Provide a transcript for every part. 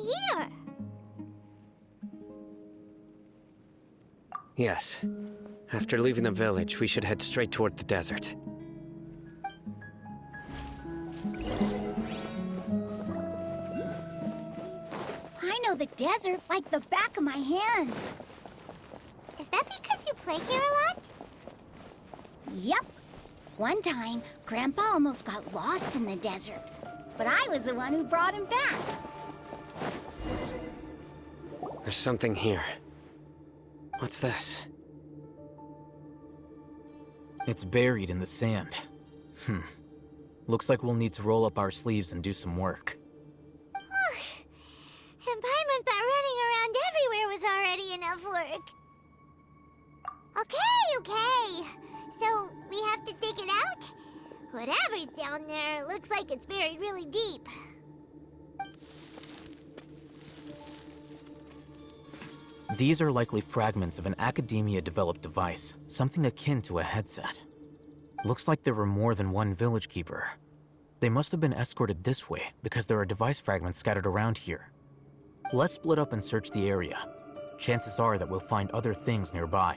here? Yes. After leaving the village, we should head straight toward the desert. I know the desert like the back of my hand. Is that because you play here a lot? Yep. One time, Grandpa almost got lost in the desert, but I was the one who brought him back. There's something here. What's this? It's buried in the sand. Looks like we'll need to roll up our sleeves and do some work. And Paimon thought running around everywhere was already enough work. Okay. So, we have to dig it out? Whatever's down there, it looks like it's buried really deep. These are likely fragments of an academia-developed device, something akin to a headset. Looks like there were more than one village keeper. They must have been escorted this way because there are device fragments scattered around here. Let's split up and search the area. Chances are that we'll find other things nearby.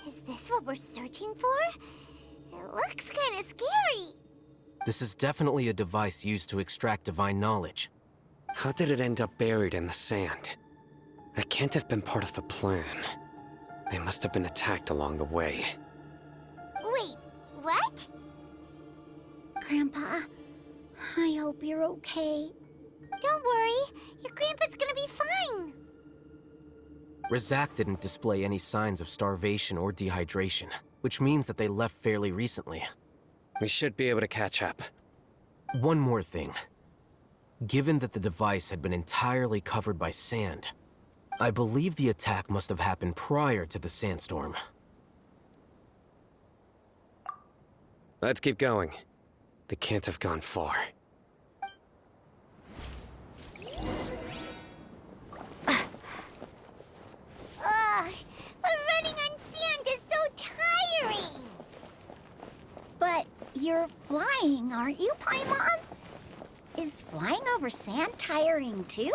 Is this what we're searching for? It looks kind of scary. This is definitely a device used to extract divine knowledge. How did it end up buried in the sand? That can't have been part of the plan. They must have been attacked along the way. Wait, what? Grandpa, I hope you're okay. Don't worry, your grandpa's gonna be fine. Razak didn't display any signs of starvation or dehydration, which means that they left fairly recently. We should be able to catch up. One more thing. Given that the device had been entirely covered by sand, I believe the attack must have happened prior to the sandstorm. Let's keep going. They can't have gone far. But running on sand is so tiring. But you're flying, aren't you, Paimon? Is flying over sand tiring too?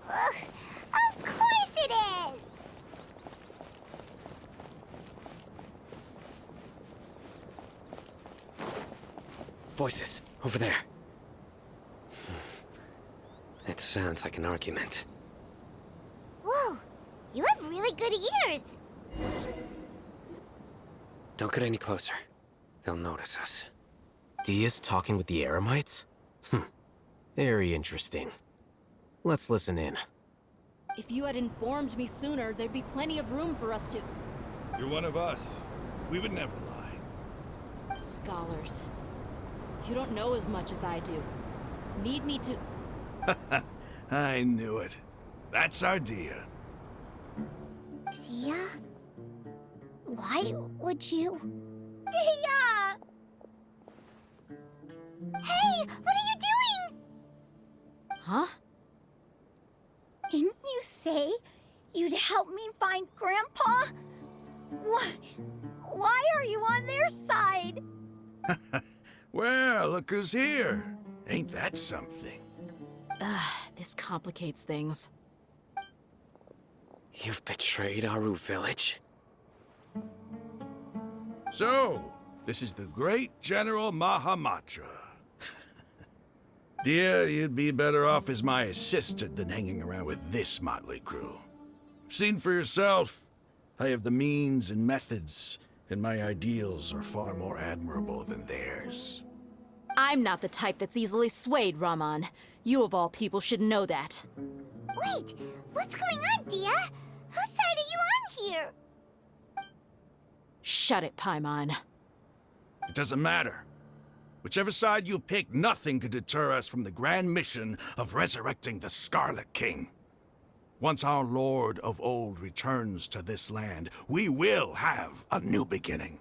Ugh, of course it is! Voices, over there. It sounds like an argument. Whoa, you have really good ears. Don't get any closer. They'll notice us. Dia's talking with the Eremites? Very interesting. Let's listen in. If you had informed me sooner, there'd be plenty of room for us to... You're one of us. We would never lie. Scholars. You don't know as much as I do. Need me to... I knew it. That's our Dia. Dia? Why would you... Dia! Hey, what are you doing? Huh? Didn't you say you'd help me find Grandpa? Why are you on their side? Well, look who's here. Ain't that something? This complicates things. You've betrayed Aru village? So, this is the great General Mahamatra. Dear, you'd be better off as my assistant than hanging around with this motley crew. Seen for yourself, I have the means and methods, and my ideals are far more admirable than theirs. I'm not the type that's easily swayed, Raman. You of all people should know that. Wait, what's going on, Dia? Whose side are you on here? Shut it, Paimon. It doesn't matter. Whichever side you pick, nothing could deter us from the grand mission of resurrecting the Scarlet King. Once our Lord of Old returns to this land, we will have a new beginning.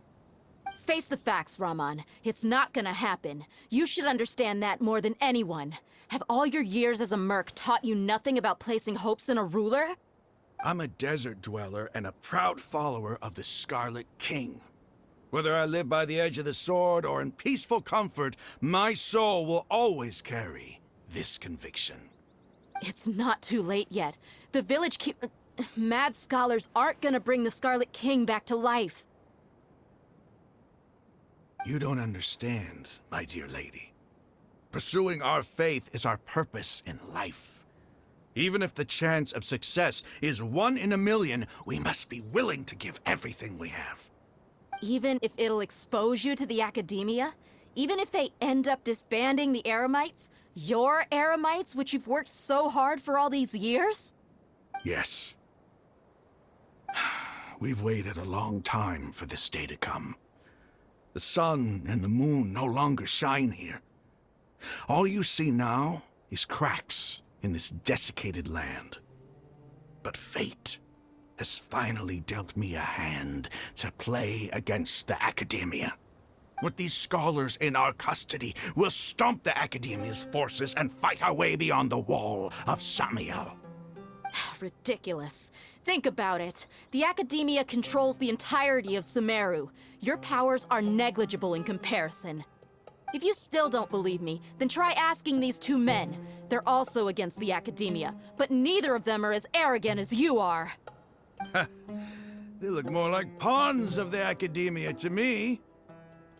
Face the facts, Raman. It's not gonna happen. You should understand that more than anyone. Have all your years as a merc taught you nothing about placing hopes in a ruler? I'm a desert dweller and a proud follower of the Scarlet King. Whether I live by the edge of the sword or in peaceful comfort, my soul will always carry this conviction. It's not too late yet. The village mad scholars aren't gonna bring the Scarlet King back to life. You don't understand, my dear lady. Pursuing our faith is our purpose in life. Even if the chance of success is 1 in a million, we must be willing to give everything we have. Even if it'll expose you to the academia? Even if they end up disbanding the Eremites? Your Eremites, which you've worked so hard for all these years? Yes. We've waited a long time for this day to come. The sun and the moon no longer shine here. All you see now is cracks in this desiccated land. But fate has finally dealt me a hand to play against the Academia. With these scholars in our custody, we'll stomp the Academia's forces and fight our way beyond the wall of Samiel. Ridiculous. Think about it. The Academia controls the entirety of Sumeru. Your powers are negligible in comparison. If you still don't believe me, then try asking these 2 men. They're also against the Academia, but neither of them are as arrogant as you are. They look more like pawns of the Academia to me.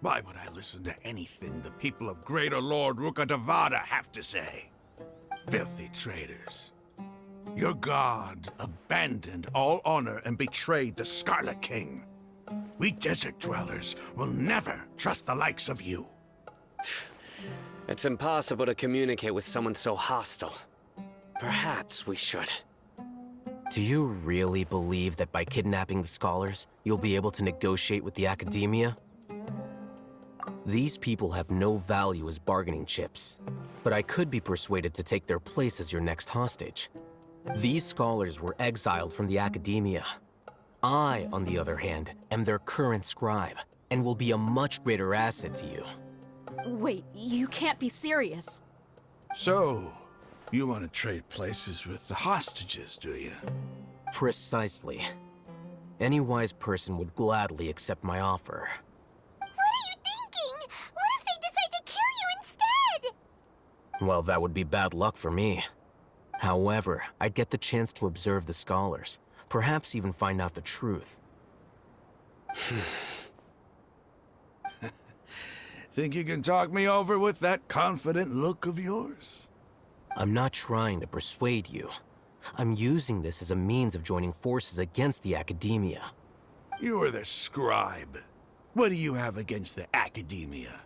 Why would I listen to anything the people of Greater Lord Rukkhadevada have to say? Filthy traitors. Your god abandoned all honor and betrayed the Scarlet King. We desert dwellers will never trust the likes of you. It's impossible to communicate with someone so hostile. Perhaps we should. Do you really believe that by kidnapping the scholars, you'll be able to negotiate with the Academia? These people have no value as bargaining chips, but I could be persuaded to take their place as your next hostage. These scholars were exiled from the Academia. I, on the other hand, am their current scribe, and will be a much greater asset to you. Wait, you can't be serious. So, you want to trade places with the hostages, do you? Precisely. Any wise person would gladly accept my offer. What are you thinking? What if they decide to kill you instead? Well, that would be bad luck for me. However, I'd get the chance to observe the scholars, perhaps even find out the truth. Think you can talk me over with that confident look of yours? I'm not trying to persuade you. I'm using this as a means of joining forces against the Academia. You are the scribe. What do you have against the Academia?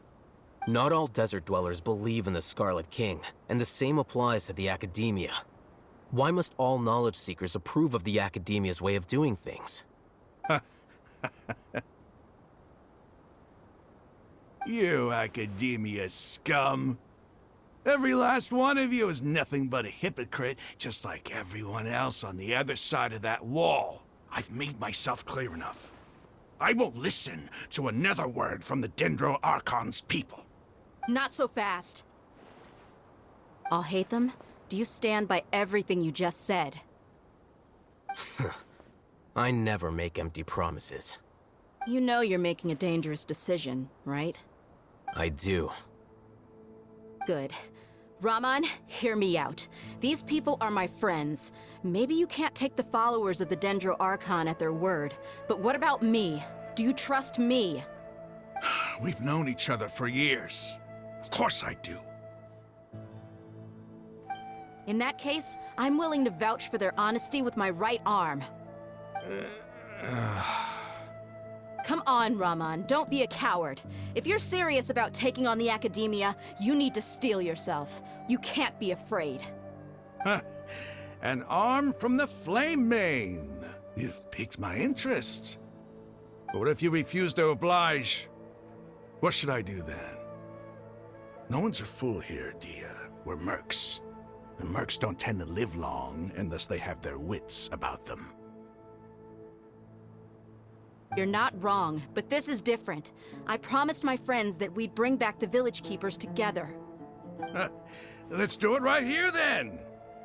Not all desert dwellers believe in the Scarlet King, and the same applies to the Academia. Why must all knowledge seekers approve of the Academia's way of doing things? You Academia scum. Every last one of you is nothing but a hypocrite, just like everyone else on the other side of that wall. I've made myself clear enough. I won't listen to another word from the Dendro Archon's people. Not so fast. I'll hate them. Do you stand by everything you just said? I never make empty promises. You know you're making a dangerous decision, right? I do. Good. Raman, hear me out. These people are my friends. Maybe you can't take the followers of the Dendro Archon at their word, but what about me? Do you trust me? We've known each other for years. Of course I do. In that case, I'm willing to vouch for their honesty with my right arm. Come on, Raman, don't be a coward. If you're serious about taking on the Academia, you need to steel yourself. You can't be afraid. An arm from the Flame Mane. You've piqued my interest. But what if you refuse to oblige? What should I do then? No one's a fool here, Dia. We're mercs. And mercs don't tend to live long unless they have their wits about them. You're not wrong, but this is different. I promised my friends that we'd bring back the village keepers together. Let's do it right here then.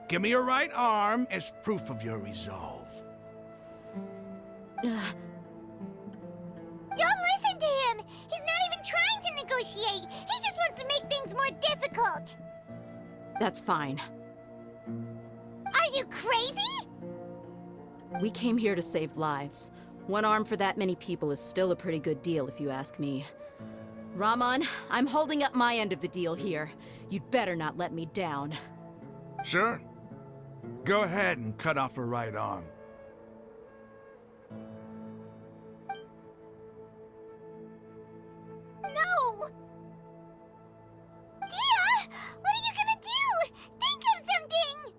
Give me your right arm as proof of your resolve. Ugh. Don't listen to him! He's not even trying to negotiate! He just wants to make things more difficult! That's fine. Are you crazy? We came here to save lives. One arm for that many people is still a pretty good deal, if you ask me. Rahman, I'm holding up my end of the deal here. You'd better not let me down. Sure. Go ahead and cut off her right arm. No! Dia! What are you gonna do? Think of something!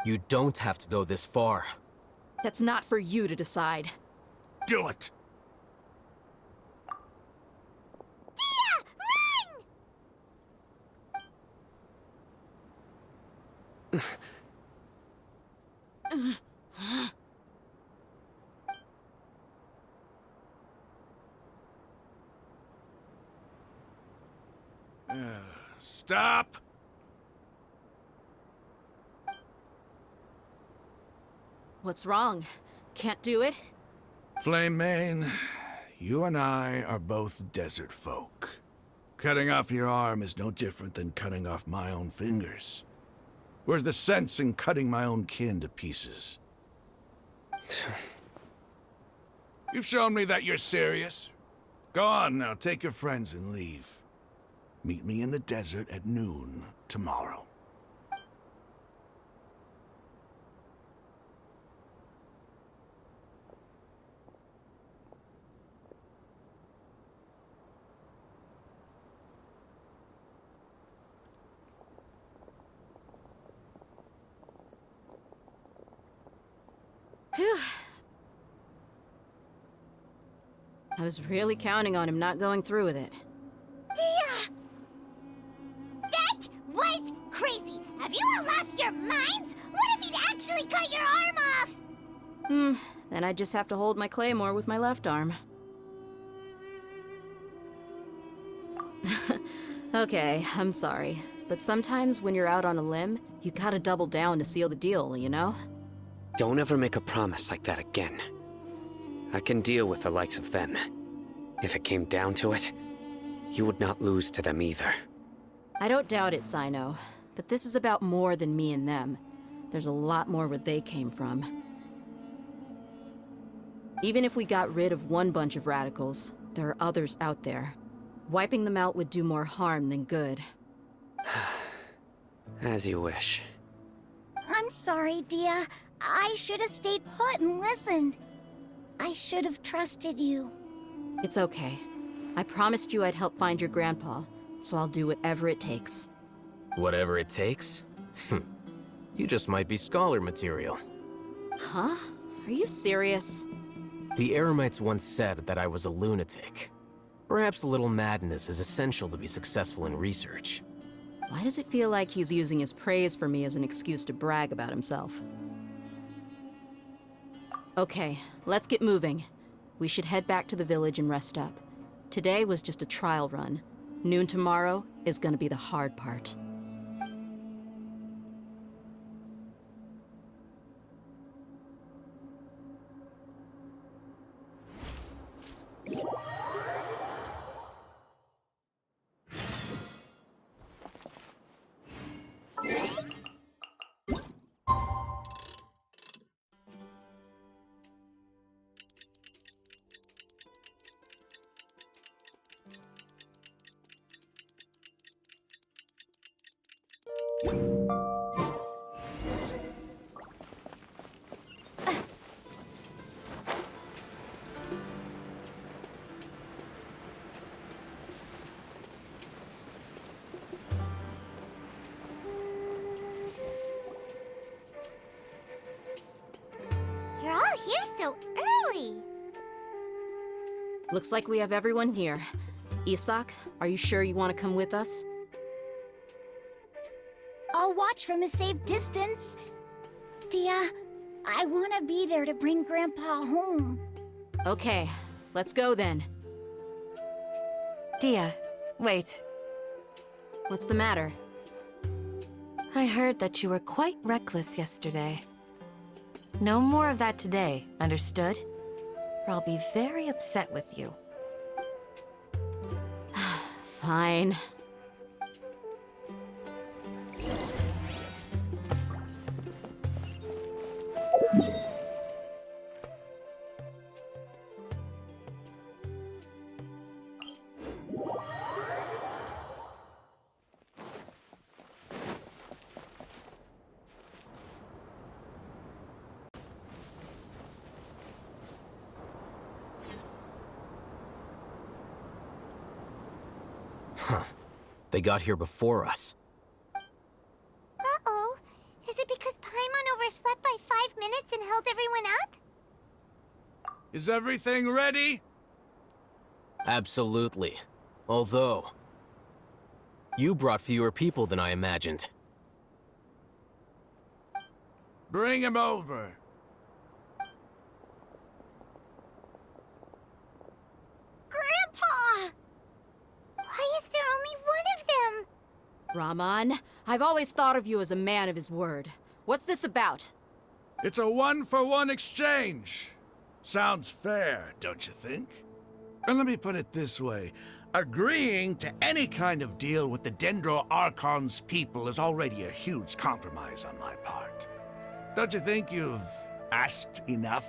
You don't have to go this far. That's not for you to decide. Do it! Dia! Run! Stop! What's wrong? Can't do it? Flame Mane, you and I are both desert folk. Cutting off your arm is no different than cutting off my own fingers. Where's the sense in cutting my own kin to pieces? You've shown me that you're serious. Go on now, take your friends and leave. Meet me in the desert at noon tomorrow. Phew. I was really counting on him not going through with it. Dia! That was crazy! Have you all lost your minds? What if he'd actually cut your arm off? Then I just have to hold my claymore with my left arm. Okay, I'm sorry. But sometimes when you're out on a limb, you gotta double down to seal the deal, you know? Don't ever make a promise like that again. I can deal with the likes of them. If it came down to it, you would not lose to them either. I don't doubt it, Sino. But this is about more than me and them. There's a lot more where they came from. Even if we got rid of one bunch of radicals, there are others out there. Wiping them out would do more harm than good. As you wish. I'm sorry, Dia. I should have stayed put and listened. I should have trusted you. It's okay. I promised you I'd help find your grandpa, so I'll do whatever it takes. Whatever it takes? You just might be scholar material. Huh? Are you serious? The Eremites once said that I was a lunatic. Perhaps a little madness is essential to be successful in research. Why does it feel like he's using his praise for me as an excuse to brag about himself? Okay, let's get moving. We should head back to the village and rest up. Today was just a trial run. Noon tomorrow is gonna be the hard part. You're all here so early. Looks like we have everyone here. Isak, are you sure you want to come with us? I'll watch from a safe distance. Dia, I want to be there to bring Grandpa home. Okay, let's go then. Dia, wait. What's the matter? I heard that you were quite reckless yesterday. No more of that today, understood? Or I'll be very upset with you. Fine. They got here before us. Uh-oh. Is it because Paimon overslept by 5 minutes and held everyone up? Is everything ready? Absolutely. Although, you brought fewer people than I imagined. Bring him over. Grandpa! Why is there only one of them? Rahman, I've always thought of you as a man of his word. What's this about? It's a one-for-one exchange. Sounds fair, don't you think? And let me put it this way. Agreeing to any kind of deal with the Dendro Archon's people is already a huge compromise on my part. Don't you think you've asked enough?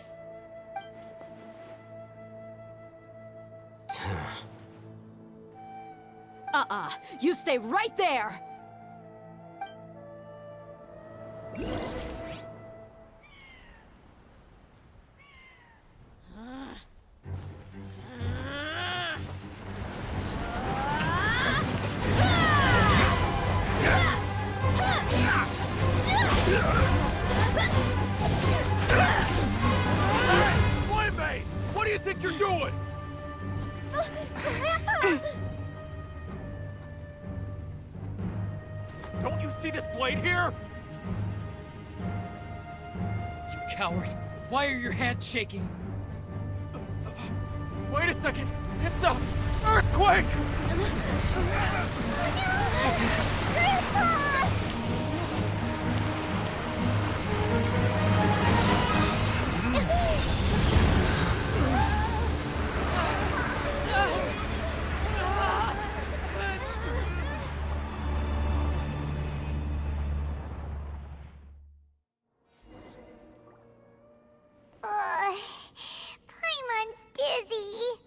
You stay right there! Playmate! What do you think you're doing? Grandpa! Don't you see this blade here? You coward! Why are your hands shaking? Wait a second! It's a earthquake! Grandpa! Paimon's dizzy.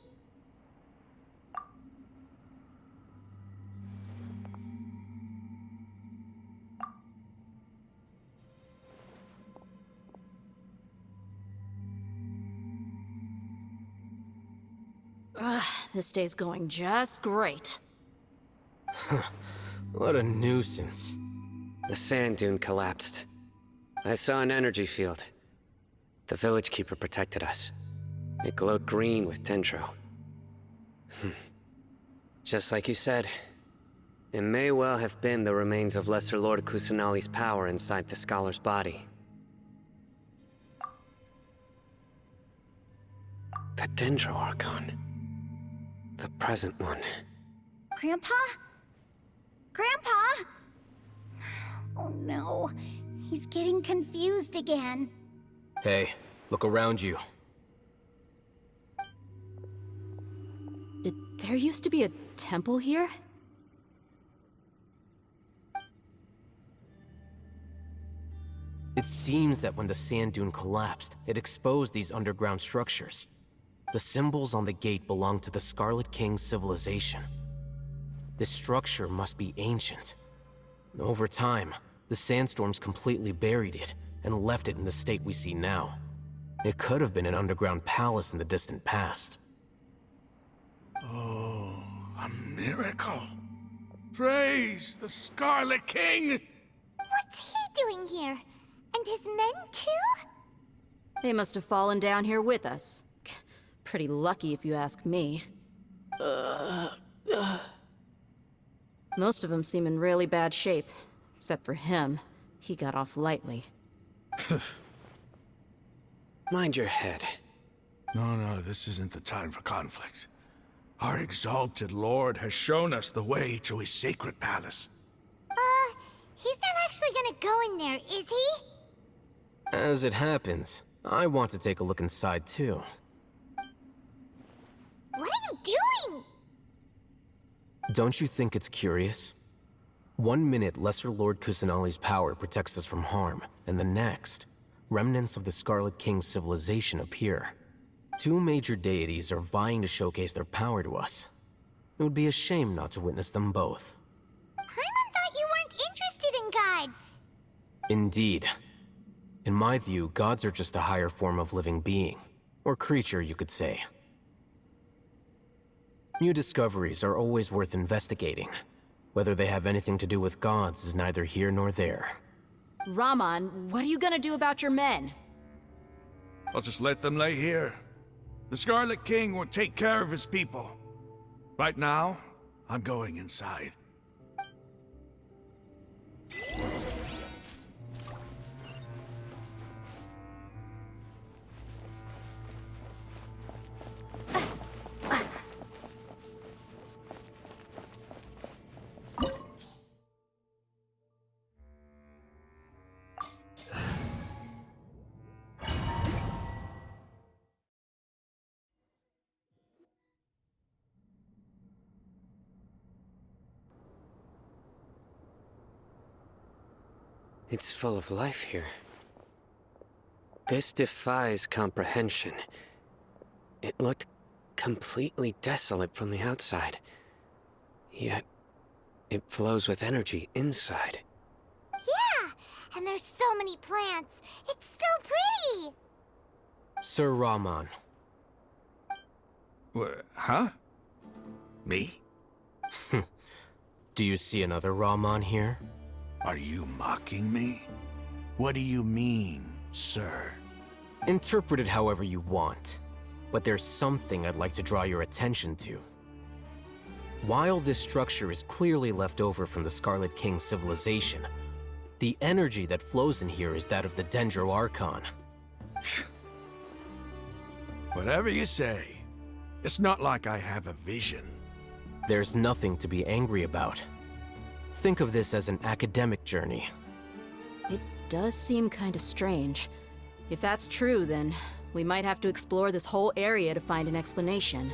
This day's going just great. What a nuisance. The sand dune collapsed. I saw an energy field. The village keeper protected us. It glowed green with dendro. Just like you said, it may well have been the remains of Lesser Lord Kusanali's power inside the scholar's body. The Dendro Archon. The present one. Grandpa? Grandpa? Oh no, he's getting confused again. Hey, look around you. Did there used to be a temple here? It seems that when the sand dune collapsed, it exposed these underground structures. The symbols on the gate belong to the Scarlet King's civilization. This structure must be ancient. Over time, the sandstorms completely buried it and left it in the state we see now. It could have been an underground palace in the distant past. Oh, a miracle. Praise the Scarlet King! What's he doing here? And his men too? They must have fallen down here with us. Pretty lucky if you ask me. Most of them seem in really bad shape. Except for him. He got off lightly. Mind your head. No, this isn't the time for conflict. Our exalted lord has shown us the way to his sacred palace. He's not actually gonna go in there, is he? As it happens, I want to take a look inside too. What are you doing? Don't you think it's curious? 1 minute, Lesser Lord Kusanali's power protects us from harm, and the next, remnants of the Scarlet King's civilization appear. 2 major deities are vying to showcase their power to us. It would be a shame not to witness them both. Paimon thought you weren't interested in gods. Indeed. In my view, gods are just a higher form of living being, or creature, you could say. New discoveries are always worth investigating. Whether they have anything to do with gods is neither here nor there. Raman, what are you gonna do about your men? I'll just let them lay here. The Scarlet King will take care of his people. Right now, I'm going inside. It's full of life here. This defies comprehension. It looked completely desolate from the outside. Yet, it flows with energy inside. Yeah, and there's so many plants. It's so pretty. Sir Raman. Huh? Me? Do you see another Raman here? Are you mocking me? What do you mean, sir? Interpret it however you want, but there's something I'd like to draw your attention to. While this structure is clearly left over from the Scarlet King's civilization, the energy that flows in here is that of the Dendro Archon. Whatever you say. It's not like I have a vision. There's nothing to be angry about. Think of this as an academic journey. It does seem kinda strange. If that's true, then we might have to explore this whole area to find an explanation.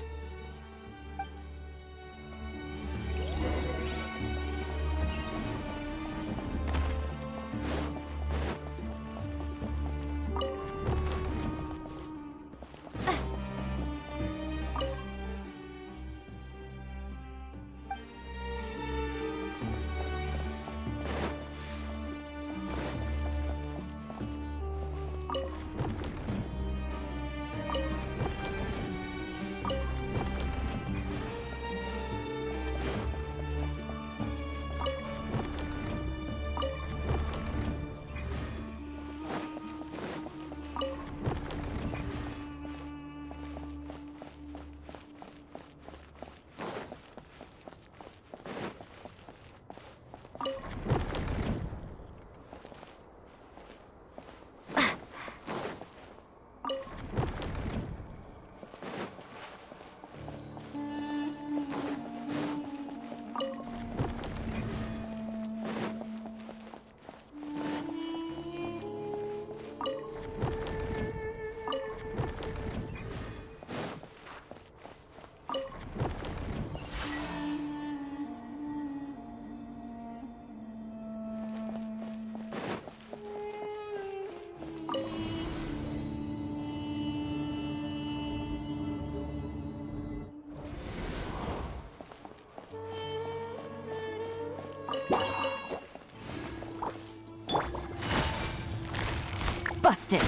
Busted.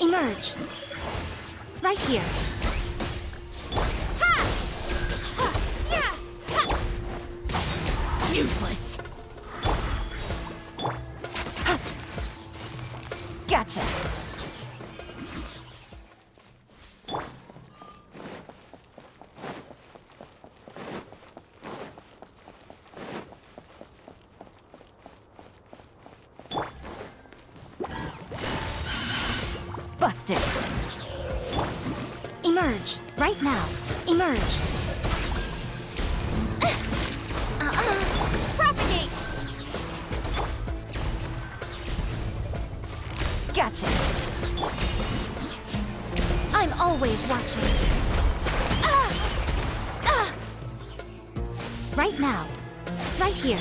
Emerge. Right here. Ha! Ha! Yeah! Ha! Useless. Gotcha. Busted. Emerge. Right now. Emerge. Propagate! always watching. Right now. Right here.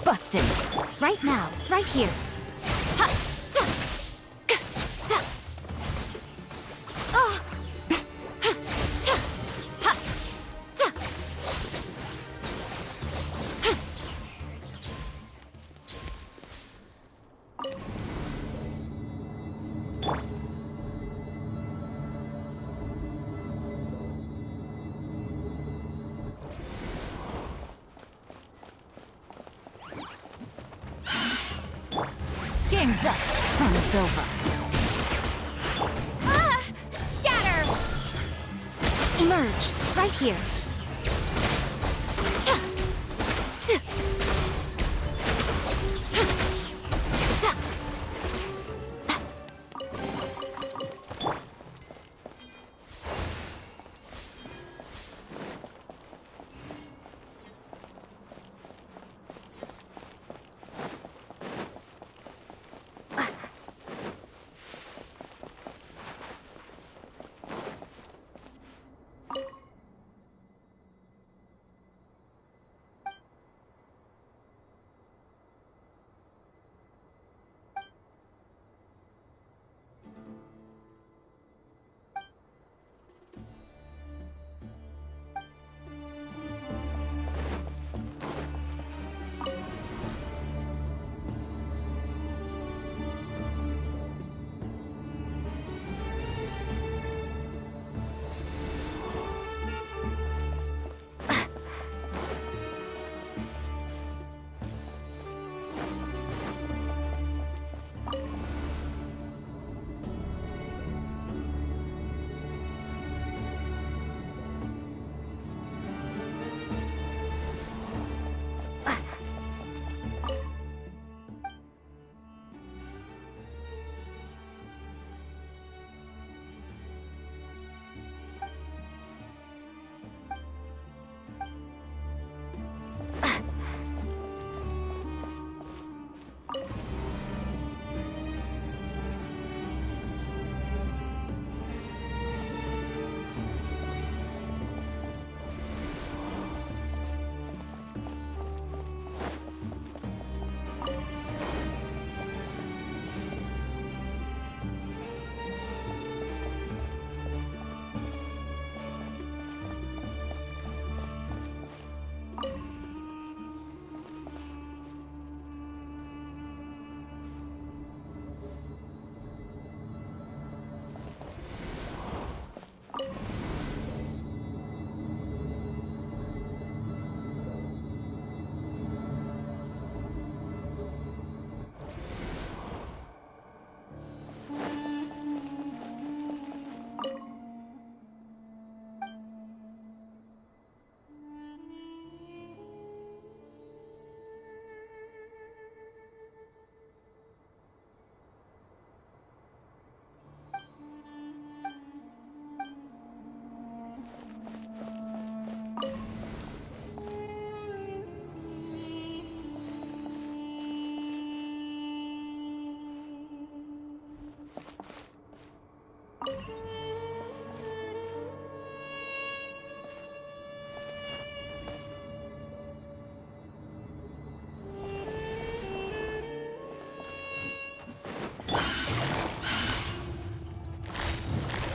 Busted. Right now, right here. Game's up. Fun's over. Scatter! Emerge. Right here.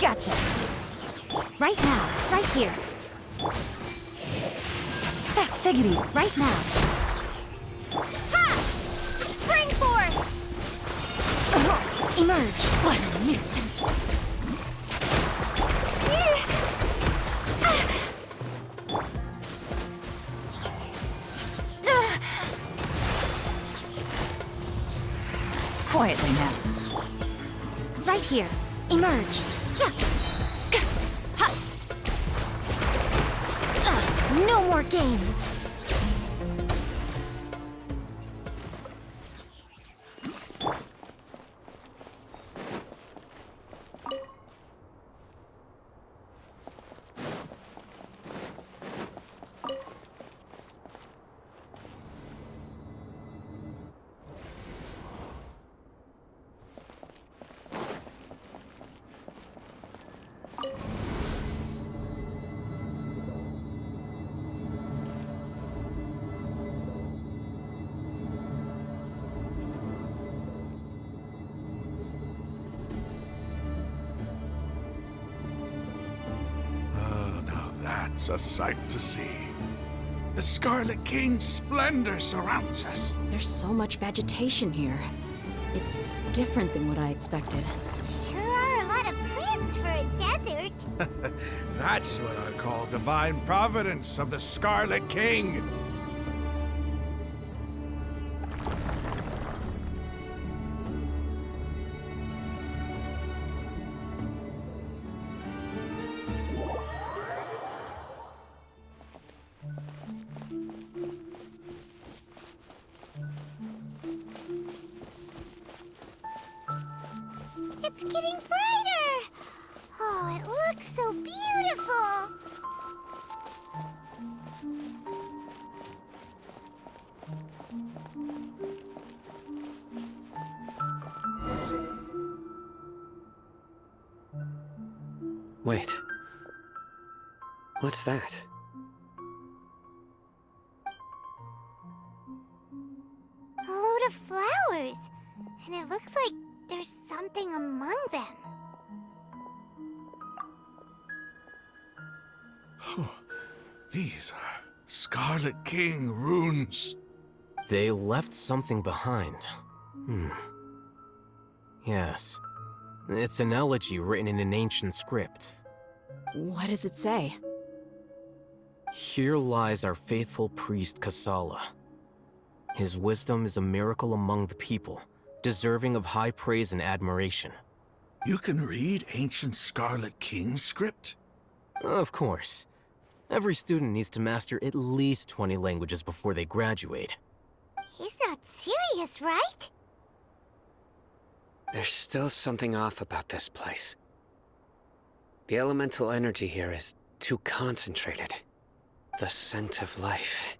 Gotcha. Right now, right here. Tiggity, right now. Ha! Spring force! Emerge. What a nuisance. Quietly now. Right here. Emerge. No more games. It's a sight to see. The Scarlet King's splendor surrounds us. There's so much vegetation here. It's different than what I expected. Sure are a lot of plants for a desert. That's what I call divine providence of the Scarlet King. It's getting brighter! Oh, it looks so beautiful! Wait. What's that? A load of flowers. And it looks like there's something among them. Oh, these are Scarlet King runes. They left something behind. Yes. It's an elegy written in an ancient script. What does it say? Here lies our faithful priest Kasala. His wisdom is a miracle among the people, deserving of high praise and admiration. You can read ancient Scarlet King script? Of course. Every student needs to master at least 20 languages before they graduate. He's not serious, right? There's still something off about this place. The elemental energy here is too concentrated. The scent of life.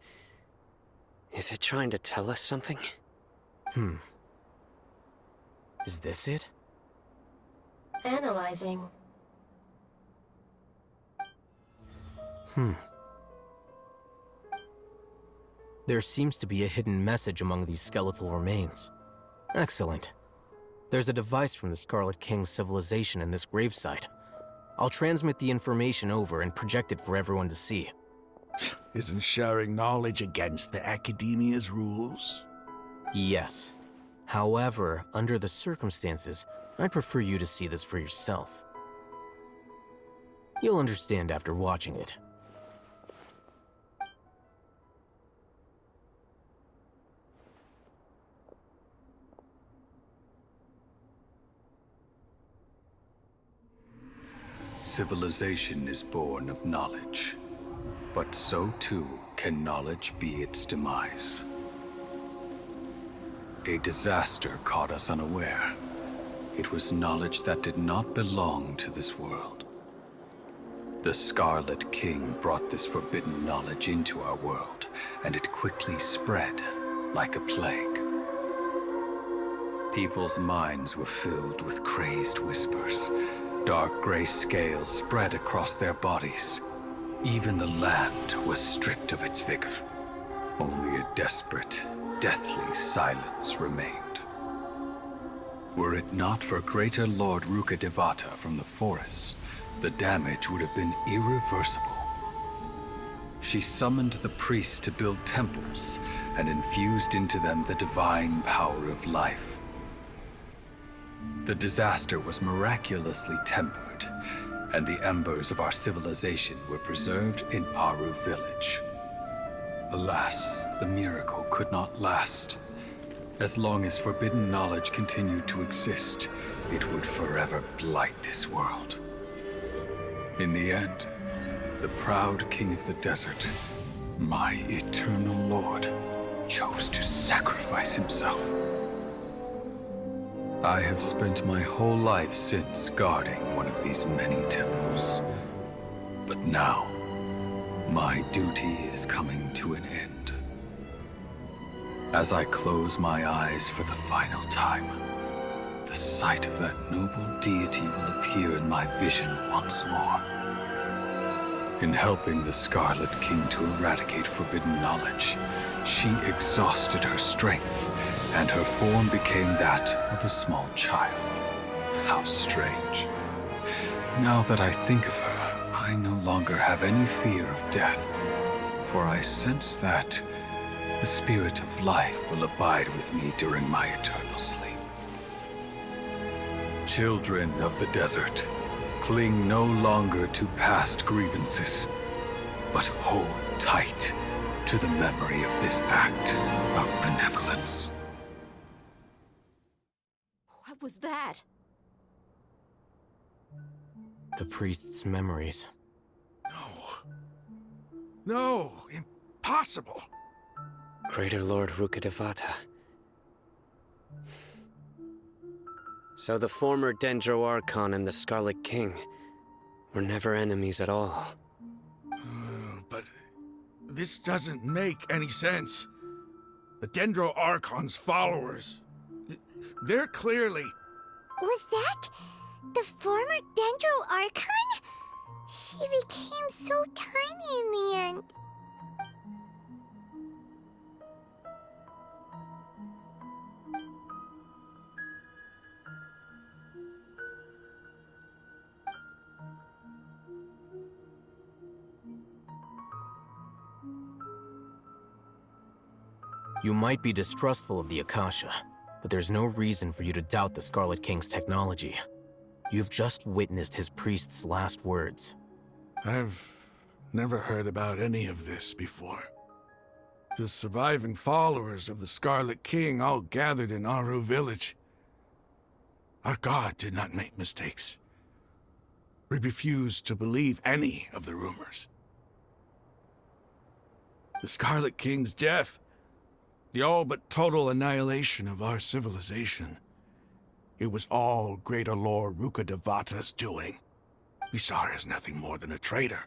Is it trying to tell us something? Is this it? Analyzing. There seems to be a hidden message among these skeletal remains. Excellent. There's a device from the Scarlet King's civilization in this gravesite. I'll transmit the information over and project it for everyone to see. Isn't sharing knowledge against the Academia's rules? Yes. However, under the circumstances, I'd prefer you to see this for yourself. You'll understand after watching it. Civilization is born of knowledge, but so too can knowledge be its demise. A disaster caught us unaware. It was knowledge that did not belong to this world. The Scarlet King brought this forbidden knowledge into our world, and it quickly spread like a plague. People's minds were filled with crazed whispers. Dark gray scales spread across their bodies. Even the land was stripped of its vigor. Only a desperate, deathly silence remained. Were it not for greater Lord Rukkhadevata from the forests, the damage would have been irreversible. She summoned the priests to build temples and infused into them the divine power of life. The disaster was miraculously tempered, and the embers of our civilization were preserved in Aru village. Alas, the miracle could not last, As long as forbidden knowledge continued to exist, it would forever blight this world. In the end, the proud king of the desert, my eternal lord, chose to sacrifice himself. I have spent my whole life since guarding one of these many temples. But now, my duty is coming to an end. As I close my eyes for the final time, the sight of that noble deity will appear in my vision once more. In helping the Scarlet King to eradicate forbidden knowledge, she exhausted her strength, and her form became that of a small child. How strange. Now that I think of her, I no longer have any fear of death, for I sense that the spirit of life will abide with me during my eternal sleep. Children of the desert, cling no longer to past grievances, but hold tight to the memory of this act of benevolence. What was that? The priest's memories. No, impossible. Greater Lord Rukkhadevata. So the former Dendro Archon and the Scarlet King were never enemies at all. But this doesn't make any sense. The Dendro Archon's followers, they're clearly... Was that the former Dendro Archon? She became so tiny in the end. You might be distrustful of the Akasha, but there's no reason for you to doubt the Scarlet King's technology. You've just witnessed his priest's last words. I've never heard about any of this before. The surviving followers of the Scarlet King all gathered in Aru village. Our god did not make mistakes. We refused to believe any of the rumors. The Scarlet King's death, the all but total annihilation of our civilization, it was all Greater Lord Rukkhadevata's doing. We saw her as nothing more than a traitor,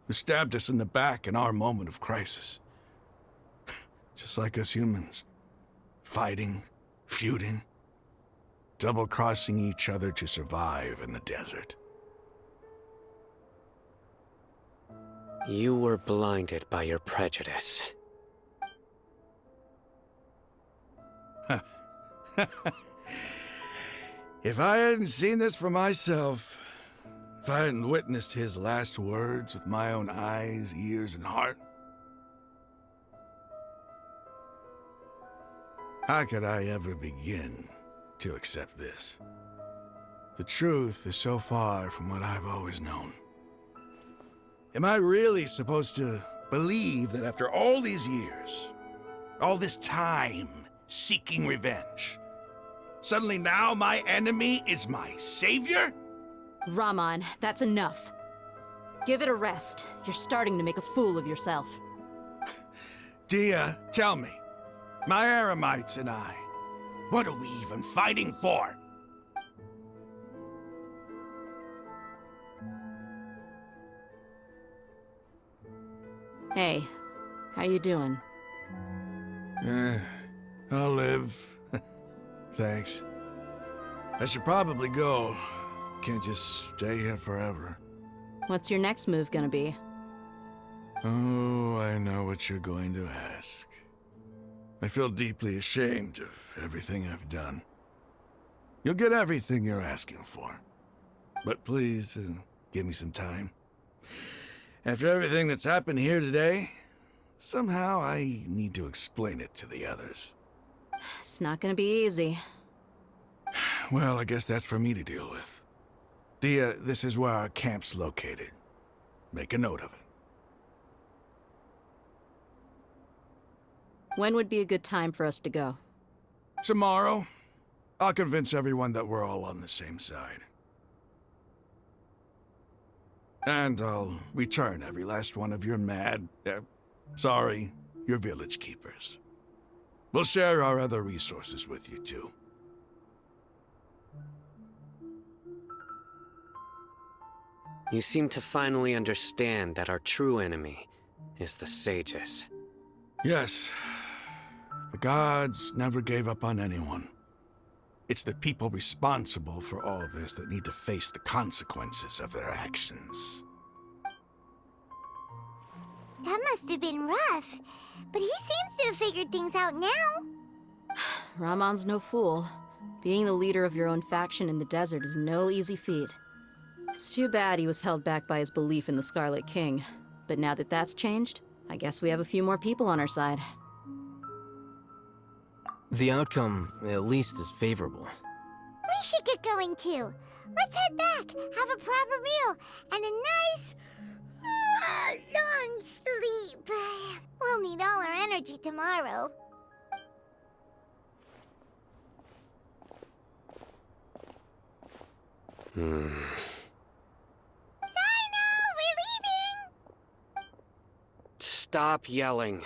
who stabbed us in the back in our moment of crisis. Just like us humans, fighting, feuding, double-crossing each other to survive in the desert. You were blinded by your prejudice. If I hadn't seen this for myself, if I hadn't witnessed his last words with my own eyes, ears, and heart, how could I ever begin to accept this? The truth is so far from what I've always known. Am I really supposed to believe that after all these years, all this time seeking revenge, suddenly now my enemy is my savior? Raman, that's enough. Give it a rest. You're starting to make a fool of yourself. Dia, tell me, my Aramites and I, what are we even fighting for? Hey, how you doing? I'll live. Thanks. I should probably go. Can't just stay here forever. What's your next move gonna be? Oh, I know what you're going to ask. I feel deeply ashamed of everything I've done. You'll get everything you're asking for. But please, give me some time. After everything that's happened here today, somehow I need to explain it to the others. It's not gonna be easy. Well, I guess that's for me to deal with. Dia, this is where our camp's located. Make a note of it. When would be a good time for us to go? Tomorrow, I'll convince everyone that we're all on the same side. And I'll return every last one of your your village keepers. We'll share our other resources with you, too. You seem to finally understand that our true enemy is the sages. Yes. The gods never gave up on anyone. It's the people responsible for all this that need to face the consequences of their actions. That must have been rough, but he seems to have figured things out now. Ramon's no fool. Being the leader of your own faction in the desert is no easy feat. It's too bad he was held back by his belief in the Scarlet King. But now that that's changed, I guess we have a few more people on our side. The outcome, at least, is favorable. We should get going too. Let's head back, have a proper meal, and a nice, long sleep. We'll need all our energy tomorrow. Sino, we're leaving! Stop yelling.